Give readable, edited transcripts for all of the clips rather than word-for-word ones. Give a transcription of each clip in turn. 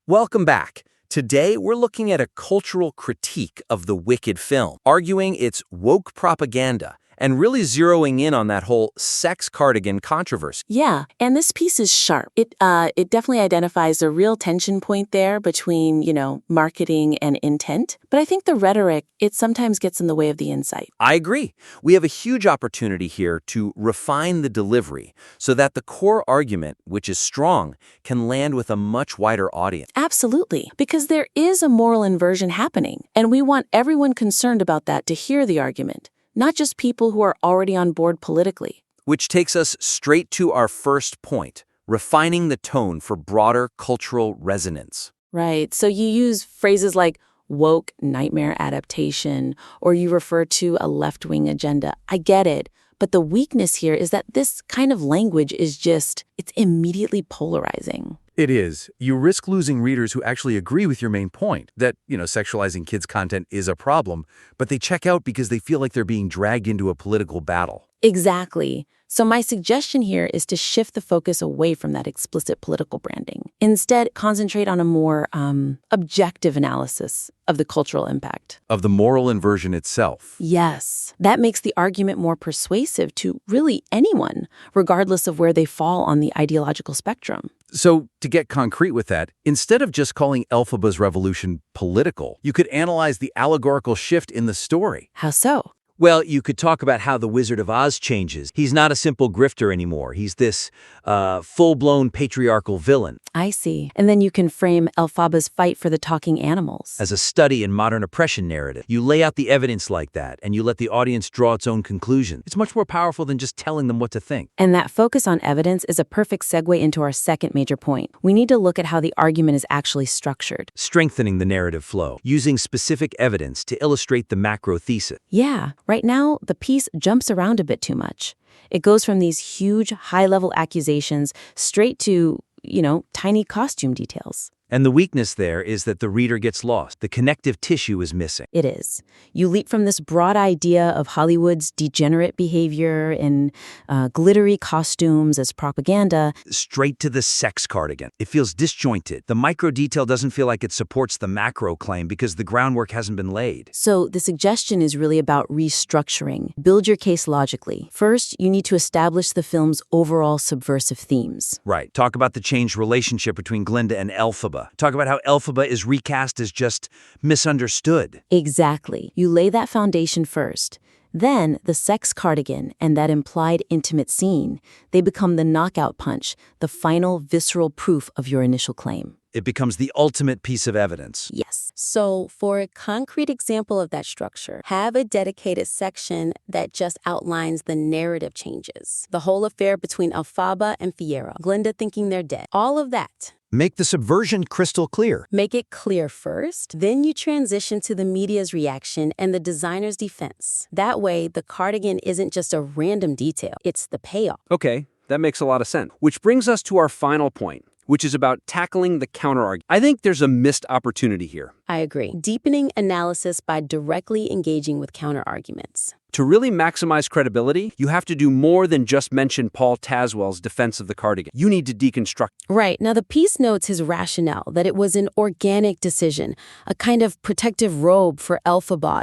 Welcome back. Today, we're looking at a cultural critique of the Wicked film, arguing it's woke propaganda and really zeroing in on that whole sex cardigan controversy. Yeah, and this piece is sharp. It definitely identifies a real tension point there between, marketing and intent. But I think the rhetoric, it sometimes gets in the way of the insight. I agree. We have a huge opportunity here to refine the delivery so that the core argument, which is strong, can land with a much wider audience. Absolutely, because there is a moral inversion happening, and we want everyone concerned about that to hear the argument, not just people who are already on board politically. Which takes us straight to our first point, refining the tone for broader cultural resonance. Right, so you use phrases like woke nightmare adaptation, or you refer to a left-wing agenda. I get it, but the weakness here is that this kind of language is it's immediately polarizing. It is. You risk losing readers who actually agree with your main point, that, sexualizing kids' content is a problem, but they check out because they feel like they're being dragged into a political battle. Exactly. So my suggestion here is to shift the focus away from that explicit political branding. Instead, concentrate on a more objective analysis of the cultural impact. Of the moral inversion itself. Yes. That makes the argument more persuasive to really anyone, regardless of where they fall on the ideological spectrum. So, to get concrete with that, instead of just calling Elphaba's revolution political, you could analyze the allegorical shift in the story. How so? Well, you could talk about how the Wizard of Oz changes. He's not a simple grifter anymore. He's this full-blown patriarchal villain. I see. And then you can frame Elphaba's fight for the talking animals as a study in modern oppression narrative. You lay out the evidence like that, and you let the audience draw its own conclusion. It's much more powerful than just telling them what to think. And that focus on evidence is a perfect segue into our second major point. We need to look at how the argument is actually structured. Strengthening the narrative flow, using specific evidence to illustrate the macro thesis. Yeah. Right now, the piece jumps around a bit too much. It goes from these huge, high-level accusations straight to, tiny costume details. And the weakness there is that the reader gets lost. The connective tissue is missing. It is. You leap from this broad idea of Hollywood's degenerate behavior and glittery costumes as propaganda straight to the sex cardigan. It feels disjointed. The micro detail doesn't feel like it supports the macro claim because the groundwork hasn't been laid. So the suggestion is really about restructuring. Build your case logically. First, you need to establish the film's overall subversive themes. Right. Talk about the changed relationship between Glinda and Elphaba. Talk about how Elphaba is recast as just misunderstood. Exactly. You lay that foundation first. Then, the sex cardigan and that implied intimate scene, they become the knockout punch, the final visceral proof of your initial claim. It becomes the ultimate piece of evidence. Yes. So, for a concrete example of that structure, have a dedicated section that just outlines the narrative changes. The whole affair between Elphaba and Fiyero, Glinda thinking they're dead. All of that. Make the subversion crystal clear. Make it clear first, then you transition to the media's reaction and the designer's defense. That way, the cardigan isn't just a random detail, it's the payoff. Okay, that makes a lot of sense. Which brings us to our final point, which is about tackling the counterargument. I think there's a missed opportunity here. I agree. Deepening analysis by directly engaging with counterarguments. To really maximize credibility, you have to do more than just mention Paul Tazwell's defense of the cardigan. You need to deconstruct. Right. Now, the piece notes his rationale, that it was an organic decision, a kind of protective robe for Elphaba,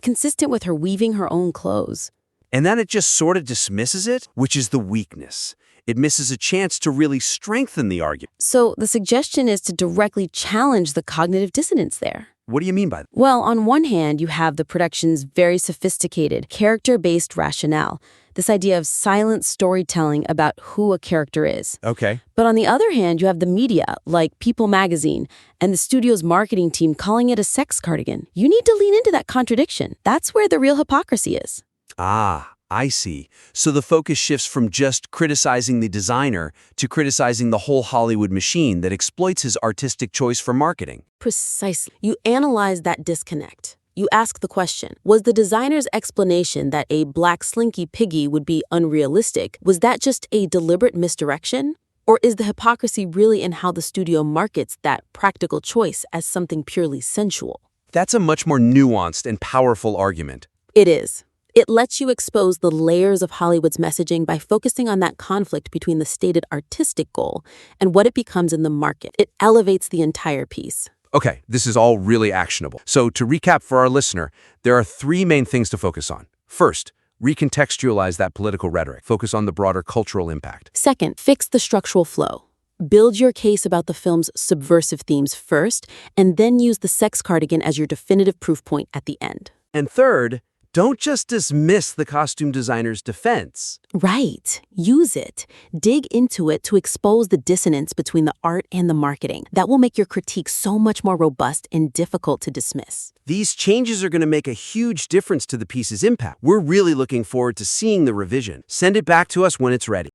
consistent with her weaving her own clothes. And then it just sort of dismisses it, which is the weakness. It misses a chance to really strengthen the argument. So the suggestion is to directly challenge the cognitive dissonance there. What do you mean by that? Well, on one hand, you have the production's very sophisticated, character-based rationale, this idea of silent storytelling about who a character is. Okay. But on the other hand, you have the media, like People magazine, and the studio's marketing team calling it a sex cardigan. You need to lean into that contradiction. That's where the real hypocrisy is. Ah, I see. So the focus shifts from just criticizing the designer to criticizing the whole Hollywood machine that exploits his artistic choice for marketing. Precisely. You analyze that disconnect. You ask the question, was the designer's explanation that a black slinky piggy would be unrealistic, was that just a deliberate misdirection? Or is the hypocrisy really in how the studio markets that practical choice as something purely sensual? That's a much more nuanced and powerful argument. It is. It lets you expose the layers of Hollywood's messaging by focusing on that conflict between the stated artistic goal and what it becomes in the market. It elevates the entire piece. Okay, this is all really actionable. So to recap for our listener, there are 3 main things to focus on. First, recontextualize that political rhetoric. Focus on the broader cultural impact. Second, fix the structural flow. Build your case about the film's subversive themes first, and then use the sex cardigan as your definitive proof point at the end. And third, don't just dismiss the costume designer's defense. Right. Use it. Dig into it to expose the dissonance between the art and the marketing. That will make your critique so much more robust and difficult to dismiss. These changes are going to make a huge difference to the piece's impact. We're really looking forward to seeing the revision. Send it back to us when it's ready.